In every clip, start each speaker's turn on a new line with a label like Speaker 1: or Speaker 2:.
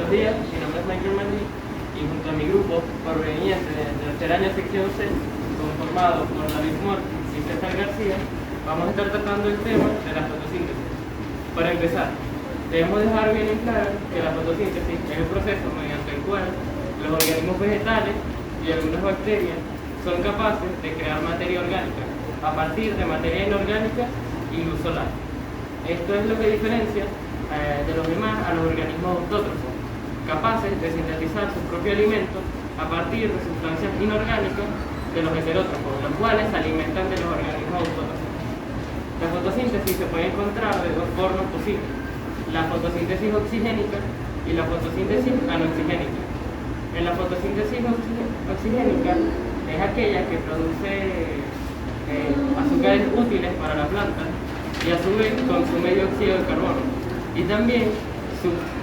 Speaker 1: Buenos días, mi nombre es Michael Mandy y junto a mi grupo proveniente del tercer año sección C, conformado por David Mort y César García, vamos a estar tratando el tema de la fotosíntesis. Para empezar, debemos dejar bien en claro que la fotosíntesis es el proceso mediante el cual los organismos vegetales y algunas bacterias son capaces de crear materia orgánica a partir de materia inorgánica y luz solar. Esto es lo que diferencia de los demás a los organismos autótrofos, capaces de sintetizar su propio alimento a partir de sustancias inorgánicas de los heterótrofos, los cuales se alimentan de los organismos autótrofos. La fotosíntesis se puede encontrar de dos formas posibles: la fotosíntesis oxigénica y la fotosíntesis anoxigénica. En la fotosíntesis oxigénica es aquella que produce azúcares útiles para la planta y a su vez consume dióxido de carbono y también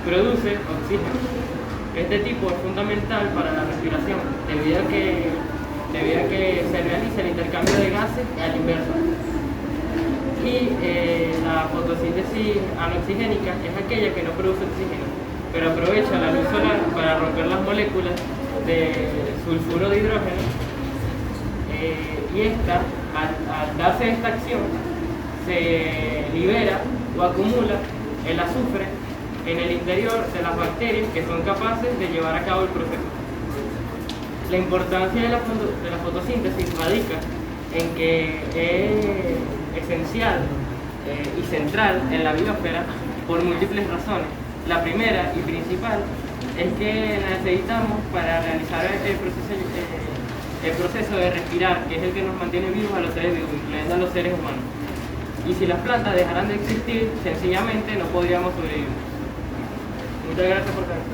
Speaker 1: produce oxígeno. Este tipo es fundamental para la respiración debido a que se realiza el intercambio de gases al inverso. Y la fotosíntesis anoxigénica es aquella que no produce oxígeno, pero aprovecha la luz solar para romper las moléculas de sulfuro de hidrógeno, y esta, al darse esta acción, se libera o acumula el azufre en el interior de las bacterias que son capaces de llevar a cabo el proceso. La importancia de la fotosíntesis radica en que es esencial y central en la biosfera por múltiples razones. La primera y principal es que la necesitamos para realizar el proceso de respirar, que es el que nos mantiene vivos a los seres vivos, incluyendo a los seres humanos. Y si las plantas dejaran de existir, sencillamente no podríamos sobrevivir. Muchas gracias por estar aquí.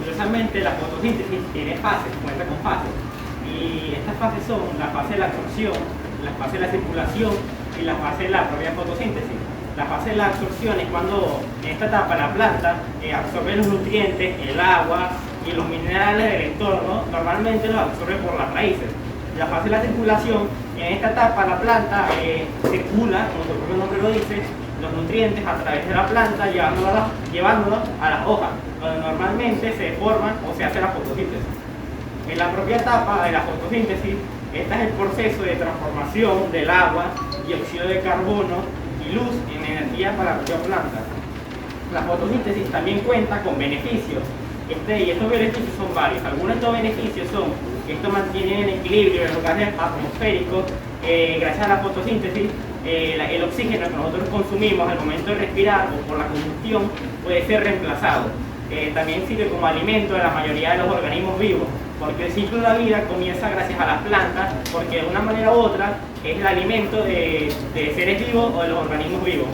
Speaker 2: Curiosamente, la fotosíntesis tiene fases, cuenta con fases. Y estas fases son la fase de la absorción, la fase de la circulación y la fase de la propia fotosíntesis. La fase de la absorción es cuando en esta etapa la planta absorbe los nutrientes, el agua y los minerales del entorno. Normalmente los absorbe por las raíces. La fase de la circulación, en esta etapa la planta circula, como su propio nombre lo dice, los nutrientes a través de la planta, llevándolos a las hojas, donde normalmente se forman o se hace la fotosíntesis. En la propia etapa de la fotosíntesis, este es el proceso de transformación del agua, dióxido de carbono y luz en energía para la propia planta. La fotosíntesis también cuenta con beneficios, y estos beneficios son varios. Algunos de estos beneficios son que esto mantiene en equilibrio los gases atmosféricos. Gracias a la fotosíntesis, el oxígeno que nosotros consumimos al momento de respirar o por la combustión puede ser reemplazado. También sirve como alimento de la mayoría de los organismos vivos, porque el ciclo de la vida comienza gracias a las plantas, porque de una manera u otra es el alimento de seres vivos o de los organismos vivos.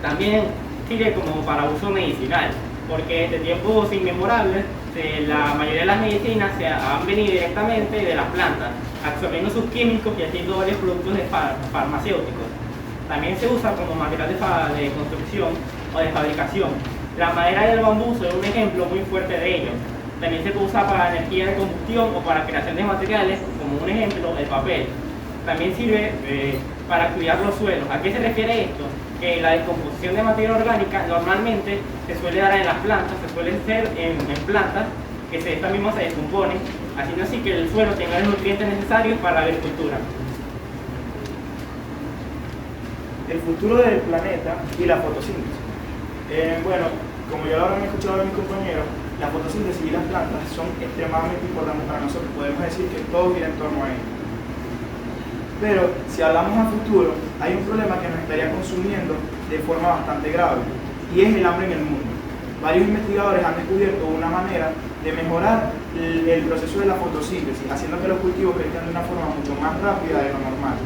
Speaker 2: También sirve como para uso medicinal, porque desde tiempos inmemorables la mayoría de las medicinas se han venido directamente de las plantas, absorbiendo sus químicos y haciendo varios productos farmacéuticos. También se usa como material de construcción o de fabricación. La madera del bambú es un ejemplo muy fuerte de ello. También se puede usar para energía de combustión o para creación de materiales, como un ejemplo, el papel. También sirve para cuidar los suelos. ¿A qué se refiere esto? Que la descomposición de materia orgánica normalmente se suele dar en las plantas, se suele hacer en plantas que estas mismas se descomponen, haciendo así que el suelo tenga los nutrientes necesarios para la agricultura.
Speaker 3: El futuro del planeta y la fotosíntesis. Bueno, como ya lo habrán escuchado de mis compañeros, la fotosíntesis y las plantas son extremadamente importantes para nosotros. Podemos decir que todo gira en torno a ello. Pero si hablamos a futuro, hay un problema que nos estaría consumiendo de forma bastante grave, y es el hambre en el mundo. Varios investigadores han descubierto una manera de mejorar el proceso de la fotosíntesis, haciendo que los cultivos crezcan de una forma mucho más rápida de lo normal.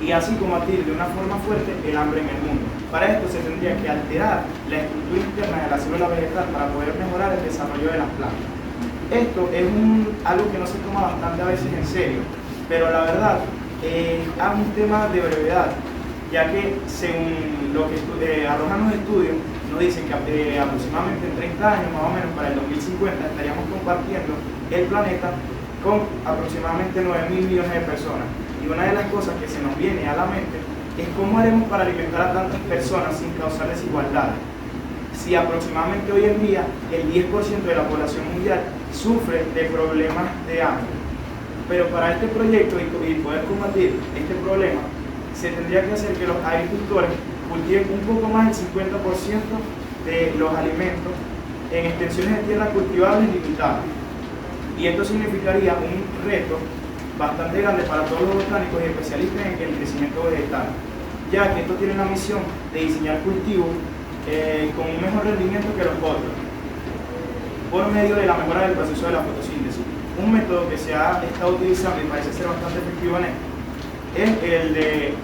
Speaker 3: Y así combatir de una forma fuerte el hambre en el mundo. Para esto se tendría que alterar la estructura interna de la célula vegetal para poder mejorar el desarrollo de las plantas. Esto es algo que no se toma bastante a veces en serio, pero la verdad es un tema de brevedad, ya que según lo que arrojan los estudios, nos dicen que aproximadamente en 30 años, más o menos para el 2050, estaríamos compartiendo el planeta con aproximadamente 9.000 millones de personas. Y una de las cosas que se nos viene a la mente es cómo haremos para alimentar a tantas personas sin causar desigualdad. si aproximadamente hoy en día el 10% de la población mundial sufre de problemas de hambre. Pero para este proyecto y poder combatir este problema, se tendría que hacer que los agricultores cultiven un poco más del 50% de los alimentos en extensiones de tierra cultivables limitadas. Y esto significaría un reto bastante grande para todos los botánicos y especialistas en el crecimiento vegetal, ya que esto tiene la misión de diseñar cultivos con un mejor rendimiento que los otros, por medio de la mejora del proceso de la fotosíntesis. Un método que se ha estado utilizando y parece ser bastante efectivo en esto es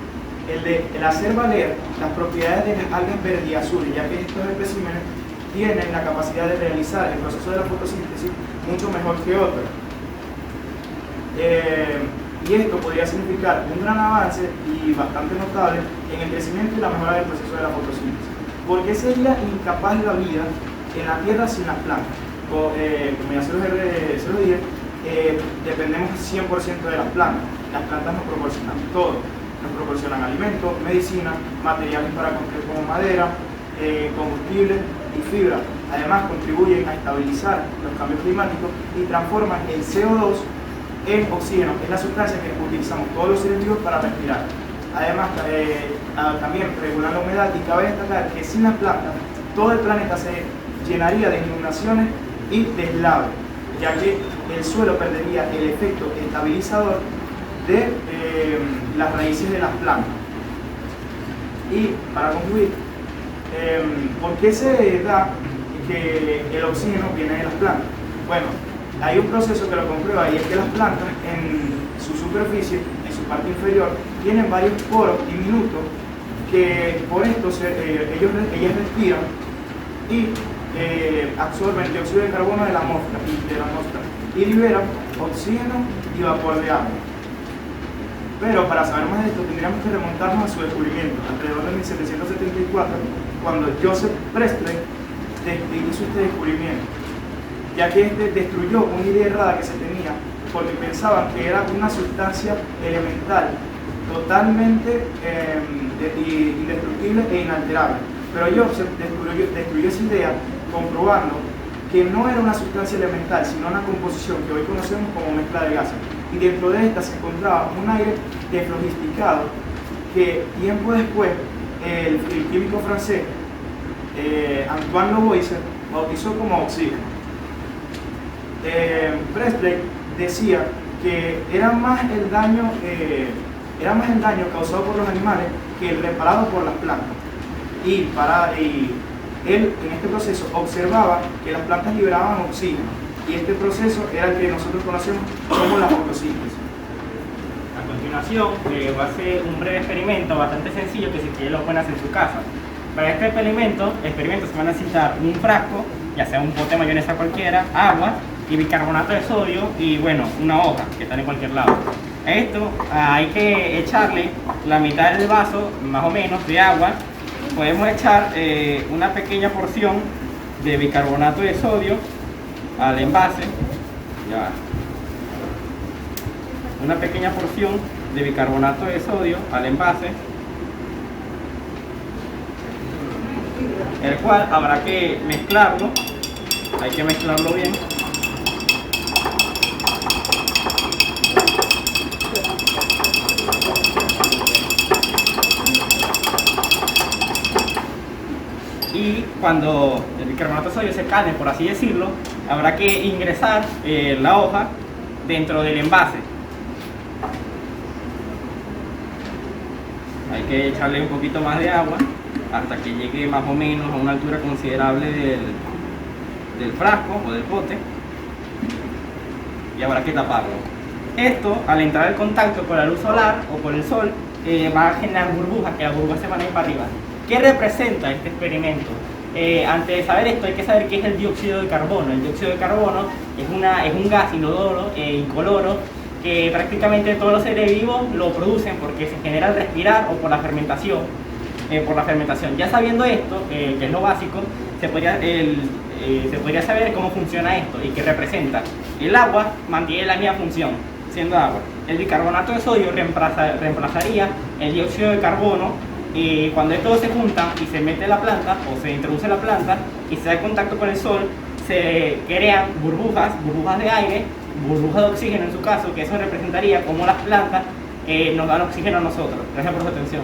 Speaker 3: el hacer valer las propiedades de las algas verdes y azules, ya que estos especímenes tienen la capacidad de realizar el proceso de la fotosíntesis mucho mejor que otros. Y esto podría significar un gran avance y bastante notable en el crecimiento y la mejora del proceso de la fotosíntesis. ¿Por qué sería incapaz la vida en la Tierra sin las plantas? Como ya se lo dije, dependemos 100% de las plantas. Las plantas nos proporcionan todo. Nos proporcionan alimentos, medicina, materiales para construir como madera, combustible y fibra. Además, contribuyen a estabilizar los cambios climáticos y transforman el CO2 en oxígeno, que es la sustancia que utilizamos todos los seres vivos para respirar. Además, también regulan la humedad, y cabe destacar que sin las plantas todo el planeta se llenaría de inundaciones y deslaves, ya que el suelo perdería el efecto estabilizador de las raíces de las plantas. Y para concluir, ¿por qué se da que el oxígeno viene de las plantas? Bueno, hay un proceso que lo comprueba, y es que las plantas en su superficie, en su parte inferior, tienen varios poros diminutos que por esto ellas respiran y absorben dióxido de carbono de la atmósfera y liberan oxígeno y vapor de agua. Pero para saber más de esto tendríamos que remontarnos a su descubrimiento, alrededor de 1774, cuando Joseph Priestley hizo este descubrimiento, ya que este destruyó una idea errada que se tenía, porque pensaban que era una sustancia elemental totalmente indestructible e inalterable. Pero Joseph destruyó esa idea comprobando que no era una sustancia elemental, sino una composición que hoy conocemos como mezcla de gases. Y dentro de esta se encontraba un aire desflogisticado que tiempo después el químico francés Antoine Lavoisier bautizó como oxígeno. Priestley decía que era más el daño causado por los animales que el reparado por las plantas. Y él en este proceso observaba que las plantas liberaban oxígeno, y este proceso era el que nosotros conocemos como la fotosíntesis.
Speaker 2: A continuación, voy a hacer un breve experimento bastante sencillo que si quieren lo pueden hacer en su casa. Para este experimento se van a necesitar un frasco, ya sea un pote de mayonesa cualquiera, agua y bicarbonato de sodio y bueno, una hoja que está en cualquier lado. A esto hay que echarle la mitad del vaso, más o menos, de agua. Podemos echar una pequeña porción de bicarbonato de sodio al envase. Una pequeña porción de bicarbonato de sodio al envase, el cual habrá que mezclarlo. Hay que mezclarlo bien. Y cuando el bicarbonato de sodio se calme, por así decirlo, habrá que ingresar la hoja dentro del envase. Hay que echarle un poquito más de agua hasta que llegue más o menos a una altura considerable del frasco o del pote, y habrá que taparlo. Esto, al entrar en contacto con la luz solar o con el sol, va a generar burbujas, que las burbujas se van a ir para arriba. ¿Qué representa este experimento? Antes de saber esto hay que saber qué es el dióxido de carbono. El dióxido de carbono es un gas inodoro e incoloro que prácticamente todos los seres vivos lo producen porque se genera al respirar o por la fermentación. Ya sabiendo esto, que es lo básico, se podría saber cómo funciona esto y qué representa. El agua mantiene la misma función, siendo agua. El bicarbonato de sodio reemplazaría el dióxido de carbono y cuando estos se juntan y se mete la planta o se introduce la planta y se da en contacto con el sol, se crean burbujas de aire, burbujas de oxígeno en su caso, que eso representaría como las plantas nos dan oxígeno a nosotros. Gracias por su atención.